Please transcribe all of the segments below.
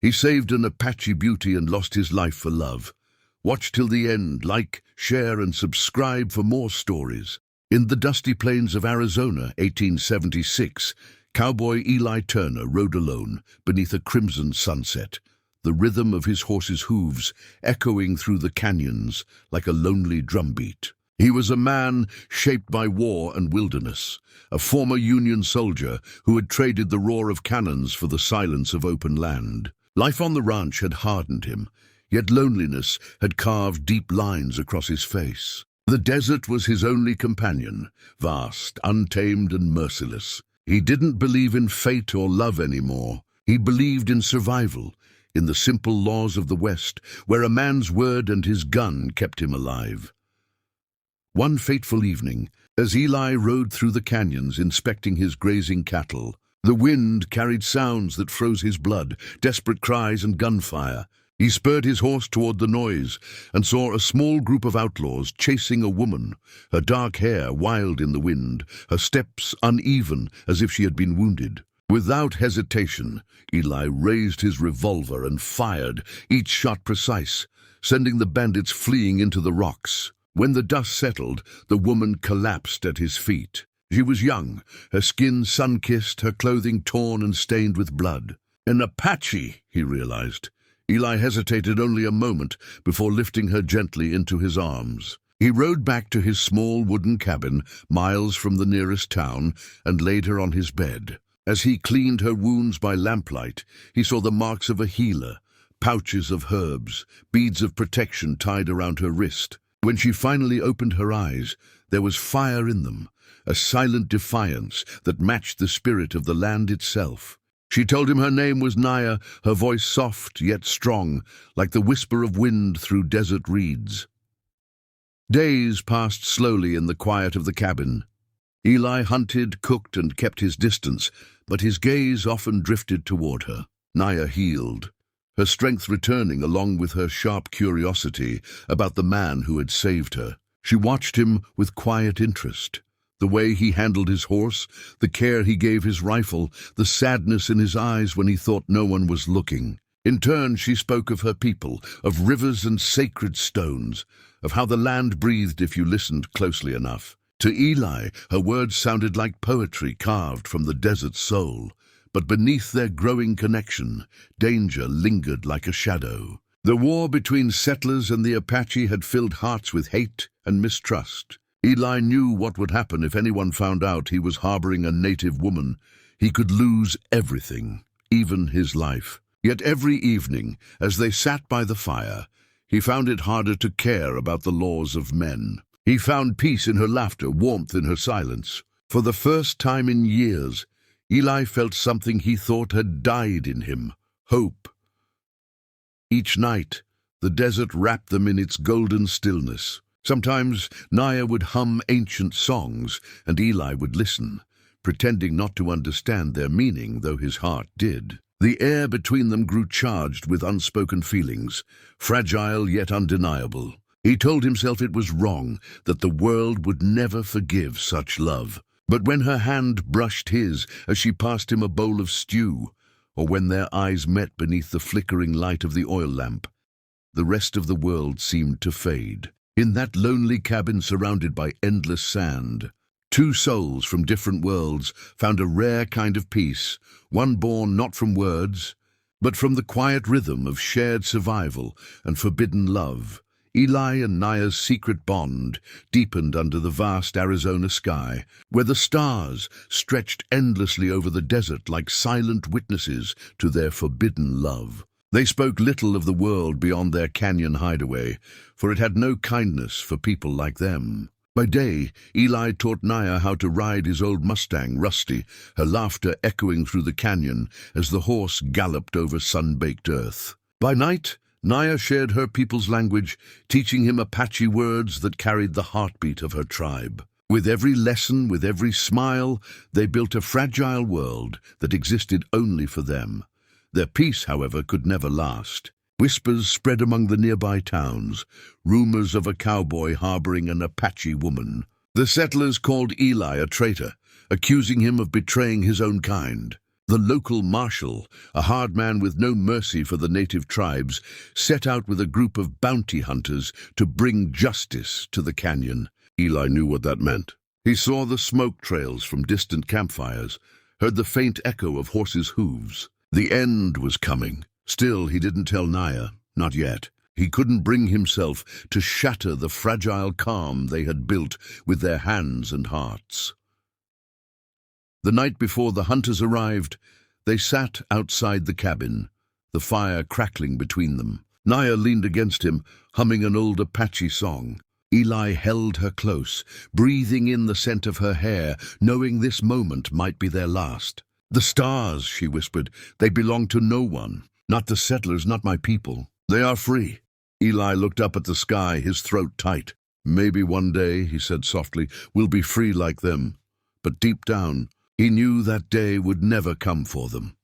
He saved an Apache beauty and lost his life for love. Watch till the end, like, share and subscribe for more stories. In the dusty plains of Arizona, 1876, cowboy Eli Turner rode alone beneath a crimson sunset, the rhythm of his horse's hooves echoing through the canyons like a lonely drumbeat. He was a man shaped by war and wilderness, a former Union soldier who had traded the roar of cannons for the silence of open land. Life on the ranch had hardened him, yet loneliness had carved deep lines across his face. The desert was his only companion, vast, untamed and merciless. He didn't believe in fate or love anymore. He believed in survival, in the simple laws of the West, where a man's word and his gun kept him alive. One fateful evening, as Eli rode through the canyons inspecting his grazing cattle, the wind carried sounds that froze his blood, desperate cries and gunfire. He spurred his horse toward the noise and saw a small group of outlaws chasing a woman, her dark hair wild in the wind, her steps uneven as if she had been wounded. Without hesitation, Eli raised his revolver and fired, each shot precise, sending the bandits fleeing into the rocks. When the dust settled, the woman collapsed at his feet. She was young, her skin sun-kissed, her clothing torn and stained with blood. An Apache, he realized. Eli hesitated only a moment before lifting her gently into his arms. He rode back to his small wooden cabin, miles from the nearest town, and laid her on his bed. As he cleaned her wounds by lamplight, he saw the marks of a healer, pouches of herbs, beads of protection tied around her wrist. When she finally opened her eyes, there was fire in them, a silent defiance that matched the spirit of the land itself. She told him her name was Naya, her voice soft yet strong, like the whisper of wind through desert reeds. Days passed slowly in the quiet of the cabin. Eli hunted, cooked, and kept his distance, but his gaze often drifted toward her. Naya healed, her strength returning along with her sharp curiosity about the man who had saved her. She watched him with quiet interest. The way he handled his horse, the care he gave his rifle, the sadness in his eyes when he thought no one was looking. In turn, she spoke of her people, of rivers and sacred stones, of how the land breathed if you listened closely enough. To Eli, her words sounded like poetry carved from the desert's soul. But beneath their growing connection, danger lingered like a shadow. The war between settlers and the Apache had filled hearts with hate and mistrust. Eli knew what would happen if anyone found out he was harboring a native woman. He could lose everything, even his life. Yet every evening, as they sat by the fire, he found it harder to care about the laws of men. He found peace in her laughter, warmth in her silence. For the first time in years, Eli felt something he thought had died in him, hope. Each night, the desert wrapped them in its golden stillness. Sometimes Naya would hum ancient songs, and Eli would listen, pretending not to understand their meaning, though his heart did. The air between them grew charged with unspoken feelings, fragile yet undeniable. He told himself it was wrong, that the world would never forgive such love. But when her hand brushed his as she passed him a bowl of stew, or when their eyes met beneath the flickering light of the oil lamp, the rest of the world seemed to fade. In that lonely cabin surrounded by endless sand, two souls from different worlds found a rare kind of peace, one born not from words, but from the quiet rhythm of shared survival and forbidden love. Eli and Naya's secret bond deepened under the vast Arizona sky, where the stars stretched endlessly over the desert like silent witnesses to their forbidden love. They spoke little of the world beyond their canyon hideaway, for it had no kindness for people like them. By day, Eli taught Naya how to ride his old Mustang, Rusty, her laughter echoing through the canyon as the horse galloped over sun-baked earth. By night, Naya shared her people's language, teaching him Apache words that carried the heartbeat of her tribe. With every lesson, with every smile, they built a fragile world that existed only for them. Their peace, however, could never last. Whispers spread among the nearby towns, rumors of a cowboy harboring an Apache woman. The settlers called Eli a traitor, accusing him of betraying his own kind. The local marshal, a hard man with no mercy for the native tribes, set out with a group of bounty hunters to bring justice to the canyon. Eli knew what that meant. He saw the smoke trails from distant campfires, heard the faint echo of horses' hooves. The end was coming. Still, he didn't tell Naya, not yet. He couldn't bring himself to shatter the fragile calm they had built with their hands and hearts. The night before the hunters arrived, they sat outside the cabin, the fire crackling between them. Naya leaned against him, humming an old Apache song. Eli held her close, breathing in the scent of her hair, knowing this moment might be their last. "The stars," she whispered, "they belong to no one. Not the settlers, not my people. They are free." Eli looked up at the sky, his throat tight. "Maybe one day," he said softly, "we'll be free like them." But deep down, he knew that day would never come for them.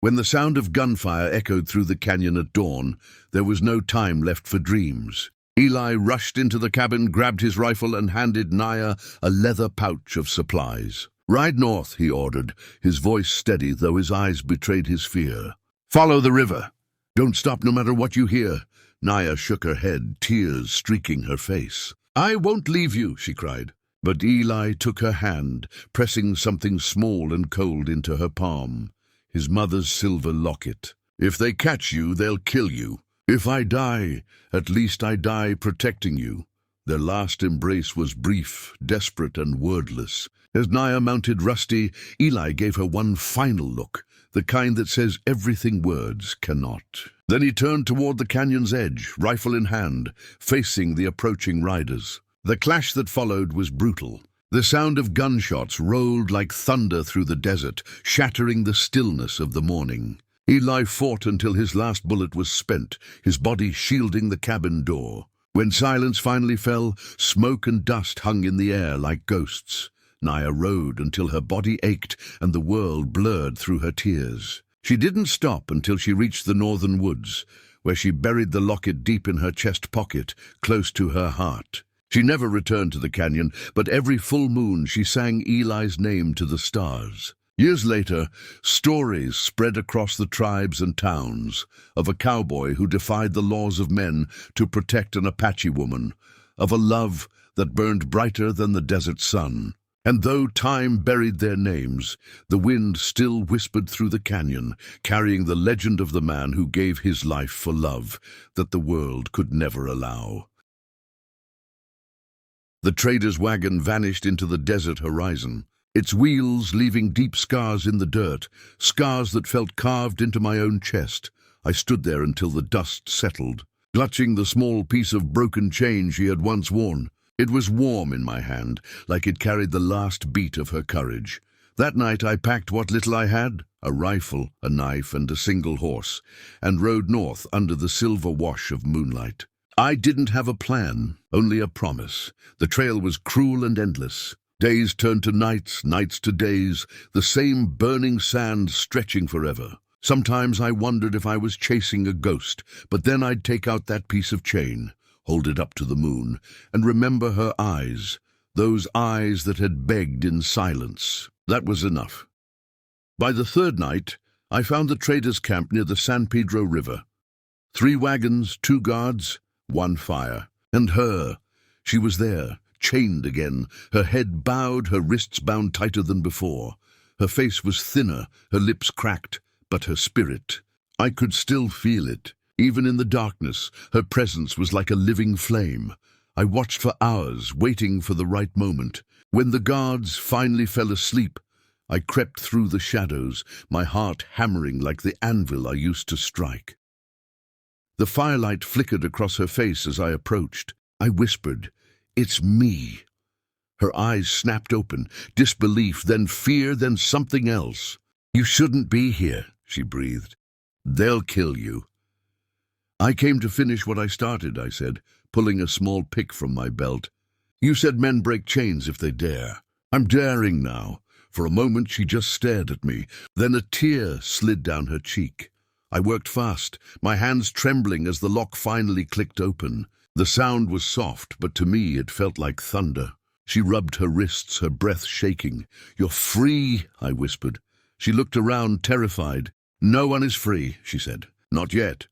When the sound of gunfire echoed through the canyon at dawn, there was no time left for dreams. Eli rushed into the cabin, grabbed his rifle, and handed Naya a leather pouch of supplies. "Ride north," he ordered, his voice steady, though his eyes betrayed his fear. "Follow the river. Don't stop no matter what you hear." Naya shook her head, tears streaking her face. "I won't leave you," she cried. But Eli took her hand, pressing something small and cold into her palm, his mother's silver locket. "If they catch you, they'll kill you. If I die, at least I die protecting you." Their last embrace was brief, desperate, and wordless. As Naya mounted Rusty, Eli gave her one final look, the kind that says everything words cannot. Then he turned toward the canyon's edge, rifle in hand, facing the approaching riders. The clash that followed was brutal. The sound of gunshots rolled like thunder through the desert, shattering the stillness of the morning. Eli fought until his last bullet was spent, his body shielding the cabin door. When silence finally fell, smoke and dust hung in the air like ghosts. Naya rode until her body ached and the world blurred through her tears. She didn't stop until she reached the northern woods, where she buried the locket deep in her chest pocket, close to her heart. She never returned to the canyon, but every full moon she sang Eli's name to the stars. Years later, stories spread across the tribes and towns of a cowboy who defied the laws of men to protect an Apache woman, of a love that burned brighter than the desert sun. And though time buried their names, the wind still whispered through the canyon, carrying the legend of the man who gave his life for love that the world could never allow. The trader's wagon vanished into the desert horizon, its wheels leaving deep scars in the dirt, scars that felt carved into my own chest. I stood there until the dust settled, clutching the small piece of broken chain she had once worn. It was warm in my hand, like it carried the last beat of her courage. That night I packed what little I had, a rifle, a knife, and a single horse, and rode north under the silver wash of moonlight. I didn't have a plan, only a promise. The trail was cruel and endless. Days turned to nights, nights to days, the same burning sand stretching forever. Sometimes I wondered if I was chasing a ghost, but then I'd take out that piece of chain, hold it up to the moon, and remember her eyes, those eyes that had begged in silence. That was enough. By the third night, I found the trader's camp near the San Pedro River. 3 wagons, 2 guards, 1 fire. And her. She was there, chained again, her head bowed, her wrists bound tighter than before. Her face was thinner, her lips cracked, but her spirit, I could still feel it. Even in the darkness, her presence was like a living flame. I watched for hours, waiting for the right moment. When the guards finally fell asleep, I crept through the shadows, my heart hammering like the anvil I used to strike. The firelight flickered across her face as I approached. I whispered, "It's me." Her eyes snapped open, disbelief, then fear, then something else. "You shouldn't be here," she breathed. "They'll kill you." "I came to finish what I started," I said, pulling a small pick from my belt. "You said men break chains if they dare. I'm daring now." For a moment she just stared at me, then a tear slid down her cheek. I worked fast, my hands trembling as the lock finally clicked open. The sound was soft, but to me it felt like thunder. She rubbed her wrists, her breath shaking. "You're free," I whispered. She looked around, terrified. "No one is free," she said. "Not yet."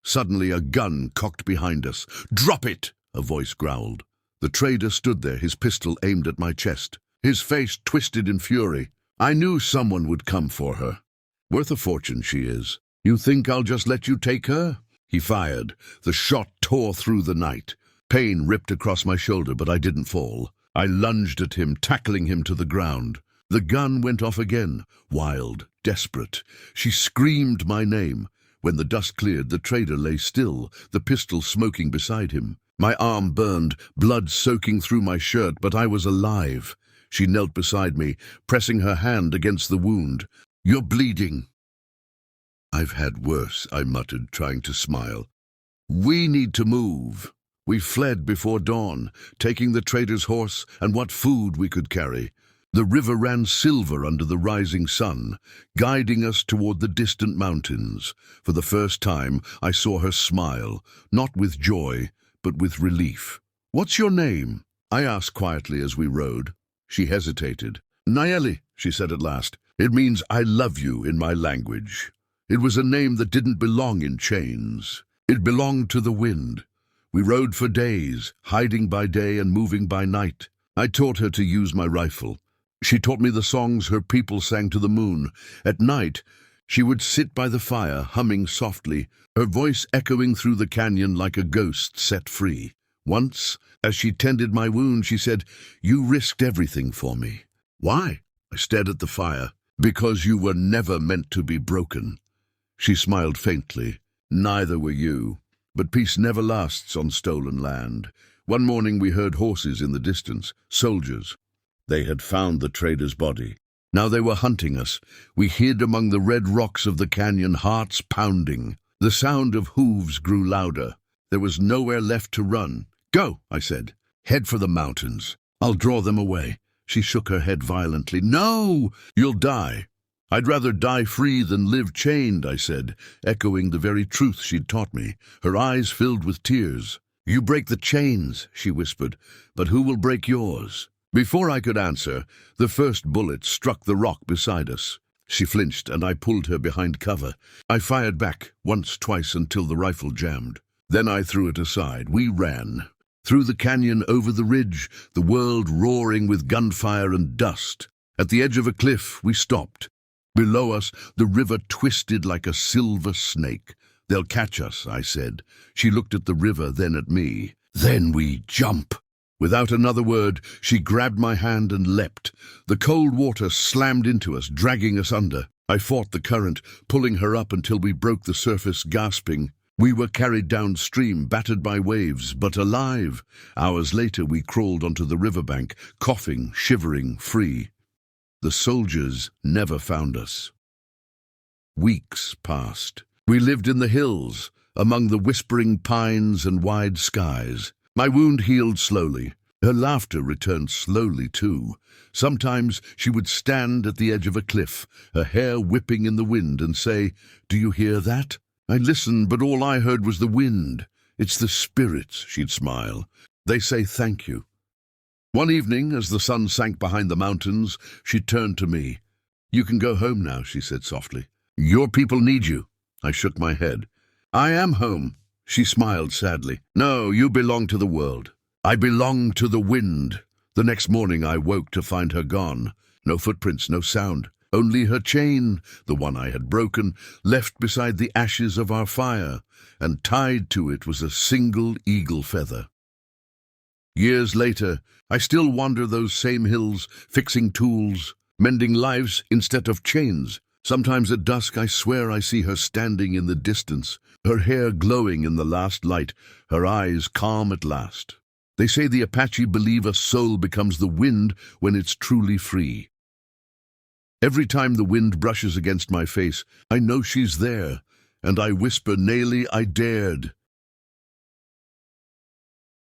Suddenly a gun cocked behind us. "Drop it!" a voice growled. The trader stood there, his pistol aimed at my chest. His face twisted in fury. "I knew someone would come for her. Worth a fortune she is. You think I'll just let you take her?" He fired. The shot tore through the night. Pain ripped across my shoulder, but I didn't fall. I lunged at him, tackling him to the ground. The gun went off again, wild, desperate. She screamed my name. When the dust cleared, the trader lay still, the pistol smoking beside him. My arm burned, blood soaking through my shirt, but I was alive. She knelt beside me, pressing her hand against the wound. "You're bleeding." "I've had worse," I muttered, trying to smile. "We need to move." We fled before dawn, taking the trader's horse and what food we could carry. The river ran silver under the rising sun, guiding us toward the distant mountains. For the first time, I saw her smile, not with joy, but with relief. "What's your name?" I asked quietly as we rode. She hesitated. "Nayeli," she said at last. "It means I love you in my language." It was a name that didn't belong in chains. It belonged to the wind. We rode for days, hiding by day and moving by night. I taught her to use my rifle. She taught me the songs her people sang to the moon. At night, she would sit by the fire, humming softly, her voice echoing through the canyon like a ghost set free. Once, as she tended my wound, she said, "You risked everything for me." "Why?" I stared at the fire. "Because you were never meant to be broken." She smiled faintly. "Neither were you. But peace never lasts on stolen land." One morning we heard horses in the distance, soldiers. They had found the trader's body. Now they were hunting us. We hid among the red rocks of the canyon, hearts pounding. The sound of hooves grew louder. There was nowhere left to run. "Go," I said. "Head for the mountains. I'll draw them away." She shook her head violently. "No! You'll die." "I'd rather die free than live chained," I said, echoing the very truth she'd taught me. Her eyes filled with tears. "You break the chains," she whispered, "but who will break yours?" Before I could answer, the first bullet struck the rock beside us. She flinched, and I pulled her behind cover. I fired back, once, twice, until the rifle jammed. Then I threw it aside. We ran. Through the canyon, over the ridge, the world roaring with gunfire and dust. At the edge of a cliff, we stopped. Below us, the river twisted like a silver snake. "They'll catch us," I said. She looked at the river, then at me. "Then we jump." Without another word, she grabbed my hand and leapt. The cold water slammed into us, dragging us under. I fought the current, pulling her up until we broke the surface, gasping. We were carried downstream, battered by waves, but alive. Hours later, we crawled onto the riverbank, coughing, shivering, free. The soldiers never found us. Weeks passed. We lived in the hills, among the whispering pines and wide skies. My wound healed slowly. Her laughter returned slowly, too. Sometimes she would stand at the edge of a cliff, her hair whipping in the wind, and say, "Do you hear that?" I listened, but all I heard was the wind. "It's the spirits," she'd smile. "They say thank you." One evening, as the sun sank behind the mountains, she turned to me. "You can go home now," she said softly. "Your people need you." I shook my head. "I am home." She smiled sadly. "No, you belong to the world. I belong to the wind." The next morning I woke to find her gone. No footprints, no sound. Only her chain, the one I had broken, left beside the ashes of our fire, and tied to it was a single eagle feather. Years later, I still wander those same hills, fixing tools, mending lives instead of chains. Sometimes at dusk I swear I see her standing in the distance, her hair glowing in the last light, her eyes calm at last. They say the Apache believe a soul becomes the wind when it's truly free. Every time the wind brushes against my face, I know she's there, and I whisper, "Nayeli, I dared."